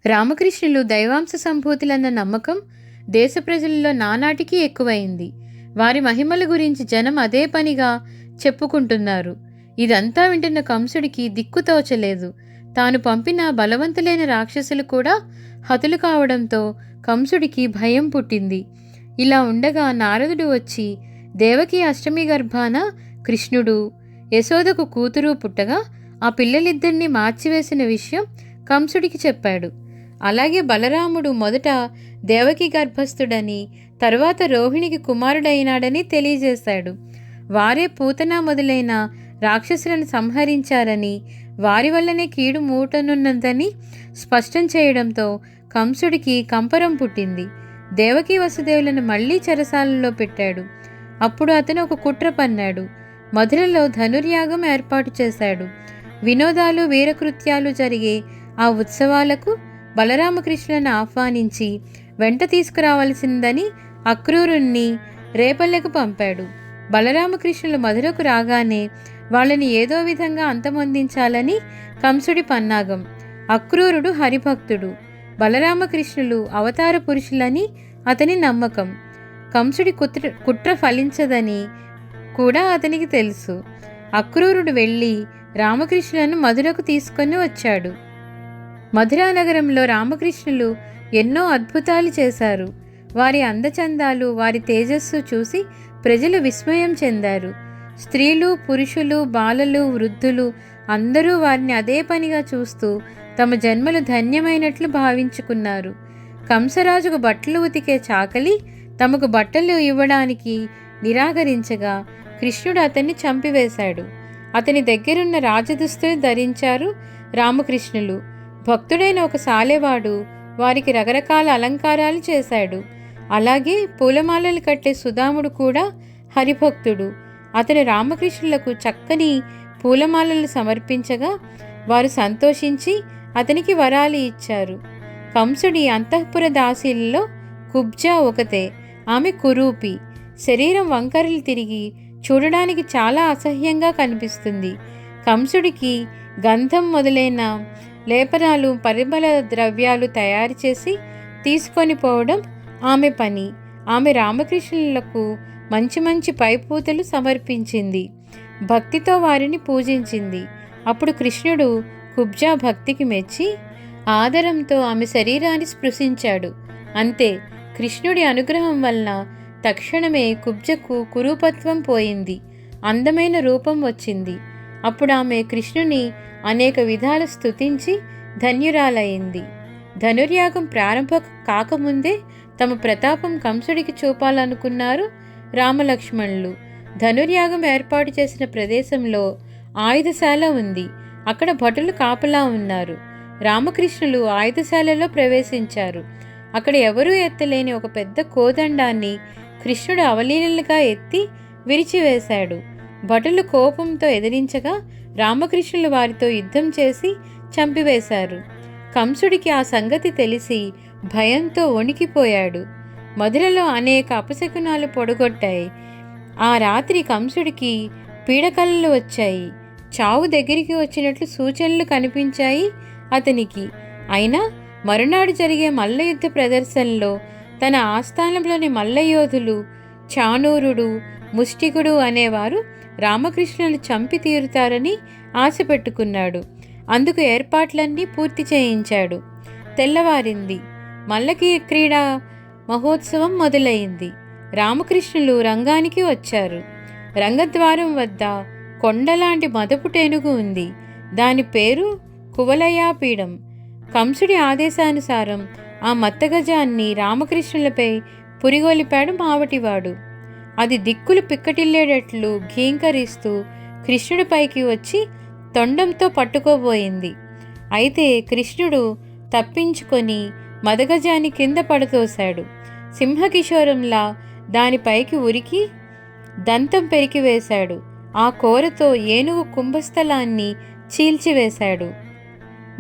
రామకృష్ణులు దైవాంశ సంభూతులన్న నమ్మకం దేశ ప్రజలలో నానాటికి ఎక్కువైంది. వారి మహిమల గురించి జనం అదే పనిగా చెప్పుకుంటున్నారు. ఇదంతా వింటున్న కంసుడికి దిక్కుతోచలేదు. తాను పంపిన బలవంతులైన రాక్షసులు కూడా హతులు కావడంతో కంసుడికి భయం పుట్టింది. ఇలా ఉండగా నారదుడు వచ్చి దేవకి అష్టమి గర్భాన కృష్ణుడు, యశోదకు కూతురు పుట్టగా ఆ పిల్లలిద్దరినీ మార్చివేసిన విషయం కంసుడికి చెప్పాడు. అలాగే బలరాముడు మొదట దేవకి గర్భస్థుడని, తర్వాత రోహిణికి కుమారుడైనాడని తెలియజేశాడు. వారే పూతన మొదలైన రాక్షసులను సంహరించారని, వారి వల్లనే కీడు మూటనున్నదని స్పష్టం చేయడంతో కంసుడికి కంపరం పుట్టింది. దేవకి వసుదేవులను మళ్లీ చెరసాలలో పెట్టాడు. అప్పుడు అతను ఒక కుట్ర పన్నాడు. మధురలో ధనుర్యాగం ఏర్పాటు చేశాడు. వినోదాలు, వీరకృత్యాలు జరిగే ఆ ఉత్సవాలకు బలరామకృష్ణులను ఆహ్వానించి వెంట తీసుకురావాల్సిందని అక్రూరుణ్ణి రేపల్లెకు పంపాడు. బలరామకృష్ణులు మధురకు రాగానే వాళ్ళని ఏదో విధంగా అంతమొందించాలని కంసుడి పన్నాగం. అక్రూరుడు హరిభక్తుడు, బలరామకృష్ణులు అవతార పురుషులని అతని నమ్మకం. కంసుడి కుట్ర ఫలించదని కూడా అతనికి తెలుసు. అక్రూరుడు వెళ్ళి రామకృష్ణులను మధురకు తీసుకొని వచ్చాడు. మధురా నగరంలో రామకృష్ణులు ఎన్నో అద్భుతాలు చేశారు. వారి అందచందాలు, వారి తేజస్సు చూసి ప్రజలు విస్మయం చెందారు. స్త్రీలు, పురుషులు, బాలలు, వృద్ధులు అందరూ వారిని అదే పనిగా చూస్తూ తమ జన్మలు ధన్యమైనట్లు భావించుకున్నారు. కంసరాజుకు బట్టలు ఉతికే చాకలి తమకు బట్టలు ఇవ్వడానికి నిరాకరించగా కృష్ణుడు అతన్ని చంపివేశాడు. అతని దగ్గరున్న రాజదుస్తులు ధరించారు రామకృష్ణులు. భక్తుడైన ఒక సాలెవాడు వారికి రకరకాల అలంకారాలు చేశాడు. అలాగే పూలమాలలు కట్టే సుదాముడు కూడా హరిభక్తుడు. అతను రామకృష్ణులకు చక్కని పూలమాలలు సమర్పించగా వారు సంతోషించి అతనికి వరాలు ఇచ్చారు. కంసుడి అంతఃపుర దాసీలలో కుబ్జా ఒకతే. ఆమె కురూపి, శరీరం వంకరలు తిరిగి చూడడానికి చాలా అసహ్యంగా కనిపిస్తుంది. కంసుడికి గంధం మొదలైన లేపనాలు, పరిమళ ద్రవ్యాలు తయారు చేసి తీసుకొని పోవడం ఆమె పని. ఆమె రామకృష్ణులకు మంచి మంచి పైపూతలు సమర్పించింది. భక్తితో వారిని పూజించింది. అప్పుడు కృష్ణుడు కుబ్జా భక్తికి మెచ్చి ఆదరంతో ఆమె శరీరాన్ని స్పృశించాడు. అంతే, కృష్ణుడి అనుగ్రహం వలన తక్షణమే కుబ్జకు కురూపత్వం పోయింది. అందమైన రూపం వచ్చింది. అప్పుడు ఆమె కృష్ణుని అనేక విధాల స్తుతించి ధన్యురాలయ్యింది. ధనుర్యాగం ప్రారంభం కాకముందే తమ ప్రతాపం కంసుడికి చూపాలనుకున్నారు రామలక్ష్మణులు. ధనుర్యాగం ఏర్పాటు చేసిన ప్రదేశంలో ఆయుధశాల ఉంది. అక్కడ భటులు కాపలా ఉన్నారు. రామకృష్ణులు ఆయుధశాలలో ప్రవేశించారు. అక్కడ ఎవరూ ఎత్తలేని ఒక పెద్ద కోదండాన్ని కృష్ణుడు అవలీలలుగా ఎత్తి విరిచివేశాడు. భటులు కోపంతో ఎదిరించగా రామకృష్ణులు వారితో యుద్ధం చేసి చంపివేశారు. కంసుడికి ఆ సంగతి తెలిసి భయంతో వణికిపోయాడు. మధురలో అనేక అపశకునాలు పొడగొట్టాయి. ఆ రాత్రి కంసుడికి పీడకలలు వచ్చాయి. చావు దగ్గరికి వచ్చినట్లు సూచనలు కనిపించాయి అతనికి. అయినా మరునాడు జరిగే మల్లయుద్ధ ప్రదర్శనలో తన ఆస్థానంలోని మల్లయోధులు చాణూరుడు, ముష్టికుడు అనేవారు రామకృష్ణులను చంపి తీరుతారని ఆశ పెట్టుకున్నాడు. అందుకు ఏర్పాట్లన్నీ పూర్తి చేయించాడు. తెల్లవారింది. మల్లకి క్రీడా మహోత్సవం మొదలైంది. రామకృష్ణులు రంగానికి వచ్చారు. రంగద్వారం వద్ద కొండలాంటి మదపు టేనుగు ఉంది. దాని పేరు కువలయాపీడం. కంసుడి ఆదేశానుసారం ఆ మత్తగజాన్ని రామకృష్ణులపై పురిగొలిపాడు మావటివాడు. అది దిక్కులు పిక్కటిల్లేటట్లు ఘీంకరిస్తూ కృష్ణుడిపైకి వచ్చి తొండంతో పట్టుకోబోయింది. అయితే కృష్ణుడు తప్పించుకొని మదగజాన్ని కింద పడతోశాడు. సింహకిశోరంలా దానిపైకి ఉరికి దంతం పెరికివేశాడు. ఆ కోరతో ఏనుగు కుంభస్థలాన్ని చీల్చివేశాడు.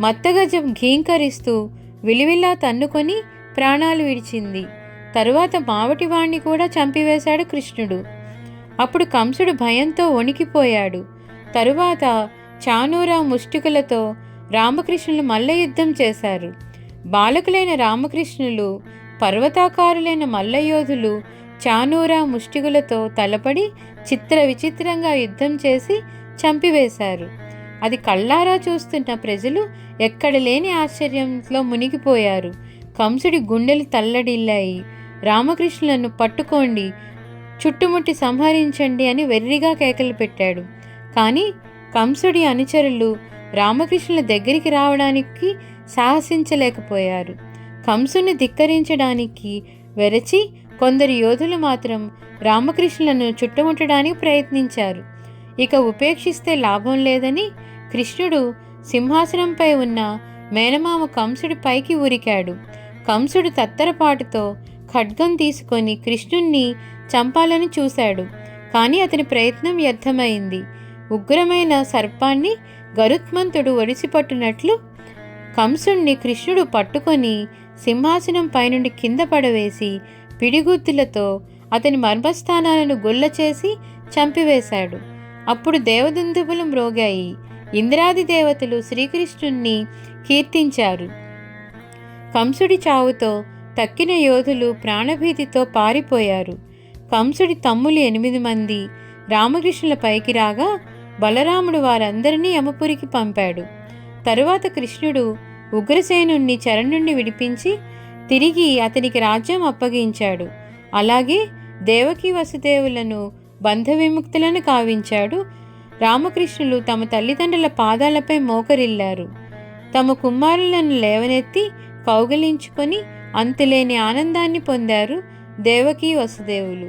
మత్తగజం ఘీంకరిస్తూ విలువిలా తన్నుకొని ప్రాణాలు విడిచింది. తరువాత మావటివాణ్ణి కూడా చంపివేశాడు కృష్ణుడు. అప్పుడు కంసుడు భయంతో వణికిపోయాడు. తరువాత చాణూర ముష్టికులతో రామకృష్ణులు మల్ల యుద్ధం చేశారు. బాలకులైన రామకృష్ణులు, పర్వతాకారులైన మల్లయోధులు చానూరా ముష్టిగులతో తలపడి చిత్ర విచిత్రంగా యుద్ధం చేసి చంపివేశారు. అది కళ్ళారా చూస్తున్న ప్రజలు ఎక్కడ లేని ఆశ్చర్యంలో మునిగిపోయారు. కంసుడి గుండెలు తల్లడిల్లాయి. రామకృష్ణులను పట్టుకోండి, చుట్టుముట్టి సంహరించండి అని వెర్రిగా కేకలు పెట్టాడు. కానీ కంసుడి అనుచరులు రామకృష్ణుల దగ్గరికి రావడానికి సాహసించలేకపోయారు. కంసుని ధిక్కరించడానికి వెరచి కొందరు యోధులు మాత్రం రామకృష్ణులను చుట్టుముట్టడానికి ప్రయత్నించారు. ఇక ఉపేక్షిస్తే లాభం లేదని కృష్ణుడు సింహాసనంపై ఉన్న మేనమామ కంసుడి పైకి ఉరికాడు. కంసుడు తత్తరపాటుతో ఖడ్గం తీసుకొని కృష్ణుణ్ణి చంపాలని చూశాడు. కానీ అతని ప్రయత్నం వ్యర్థమైంది. ఉగ్రమైన సర్పాన్ని గరుత్మంతుడు ఒడిసిపట్టునట్లు కంసుణ్ణి కృష్ణుడు పట్టుకొని సింహాసనం పైనుండి కింద పడవేసి పిడిగుద్దులతో అతని మర్మస్థానాలను గుల్ల చేసి చంపివేశాడు. అప్పుడు దేవదుందుబులు మ్రోగాయి. ఇంద్రాది దేవతలు శ్రీకృష్ణుణ్ణి కీర్తించారు. కంసుడి చావుతో తక్కిన యోధులు ప్రాణభీతితో పారిపోయారు. కంసుడి తమ్ములు 8 మంది రామకృష్ణుల పైకి రాగా బలరాముడు వారందరినీ యమపురికి పంపాడు. తరువాత కృష్ణుడు ఉగ్రసేనుణ్ణి చెర నుండి విడిపించి తిరిగి అతనికి రాజ్యం అప్పగించాడు. అలాగే దేవకీ వసుదేవులను బంధ విముక్తులను కావించాడు. రామకృష్ణులు తమ తల్లిదండ్రుల పాదాలపై మోకరిల్లారు. తమ కుమారులను లేవనెత్తి కౌగిలించుకొని అంతులేని ఆనందాన్ని పొందారు దేవకీ వసుదేవులు.